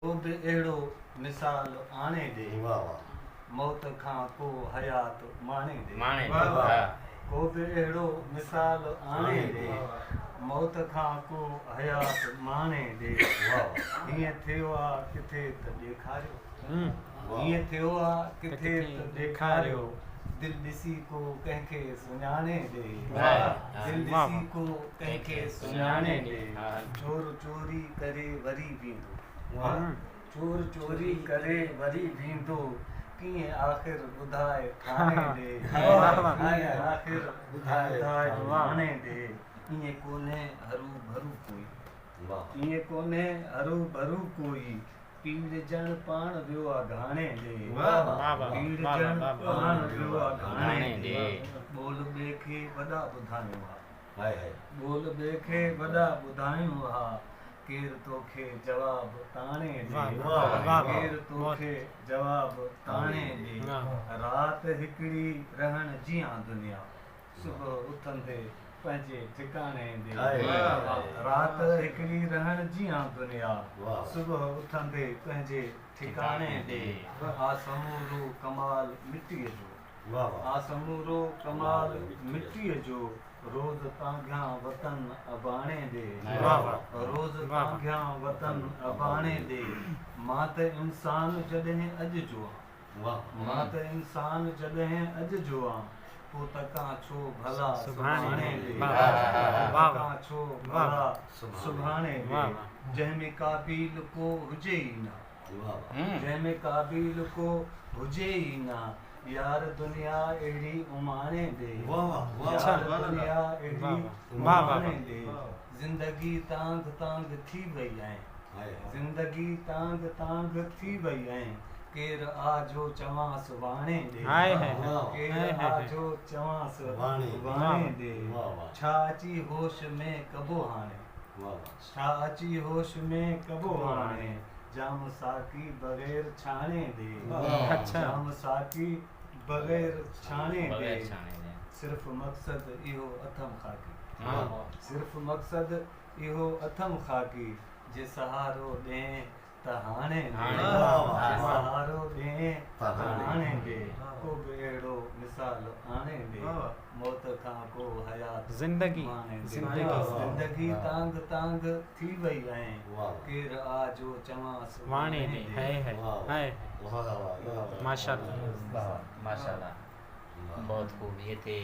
को बि अहिड़ो मिसाल आणे ॾे, वाह वाह मौत खां को हयात माणे ॾे। को बि अहिड़ो मिसाल आणे ॾे, मौत खां को हयात माणे ॾे। हीअं थियो आहे किथे त ॾेखारियो, हीअं थियो आहे किथे त ॾेखारियो, दिल ॾिसी को कंहिंखे सुञाणे ॾे, दिल ॾिसी को कंहिंखे सुञाणे ॾे। चोर चोरी करे वरी बींदो, चोर चोरी करे वरी बींदो, कीअं आख़िर ॿुधाए ठाणे ॾे, कीअं आख़िर ॿुधाए ठाणे ॾे। ईअं कोन्हे हरू भरू कोई, ईअं कोन्हे हरू भरू कोई, पीर ॼण पाण वियो आहे घाणे ॾे, पीर ॼण पाण वियो आहे घाणे ॾे। ॿोल ॿिए खे वॾा ॿुधायूं हा, ॿोल ॿिए खे वॾा ॿुधायूं हा, केरु तोखे जवाब ताणे ॾे, केरु तोखे जवाब ताणे ॾे। राति हिकिड़ी रहण जियां दुनिया, सुबुह उथंदे पंहिंजे ठिकाणे ॾे, राति हिकिड़ी रहण जियां दुनिया, सुबुह उथंदे पंहिंजे ठिकाणे ॾे। आसमूरो कमाल मिटीअ जो, आसमूरो कमाल मिटीअ जो, रोज़ तांघियां वतन अबाणे ॾे, रोज़ तांघियां वतन अबाणे ॾे। मां त इंसान जॾहिं अॼु जो आहियां, मां त इंसान जॾहिं अॼु जो आहियां, पोइ तकां छो भला सुभाणे ॾे, तकां छो भला सुभाणे ॾे। जंहिंमें क़ाबिल को हुजे ई न, जंहिंमें क़ाबिल को हुजे ई न, यार दुनिया अहिड़ी उमाणे ॾे, यार दुनिया अहिड़ी उमाणे ॾे। ज़िंदगी तांग तांग थी वई आहे, ज़िंदगी तांग तांग थी वई आहे, केरु आजो चवांसि वाणे ॾे, केरु आजो चवांसि वाणे ॾे। छा अची होश में कबो हाणे, छा अची होश में कबो हाणे, जाम साकी बग़ैर छाणे ॾे, जाम साकी बग़ैर छाणे ॾे। सिर्फ़ु मक़सदु इहो अथम ख़ाकी, सिर्फ़ु मक़सदु इहो अथम ख़ाकी, जे सहारो ॾिए त हाणे ॾे, सहारो ॾिए त हाणे ॾे। को बि अहिड़ो मिसाल आणे ॾे, मौत खां को हयात ज़िंदगी ज़िंदगी तांग तांग थी वई आहे, केरु आजो चवांसि वाणे ॾे। माशाअल्लाह, माशाअल्लाह, बहुत खूब। ये थे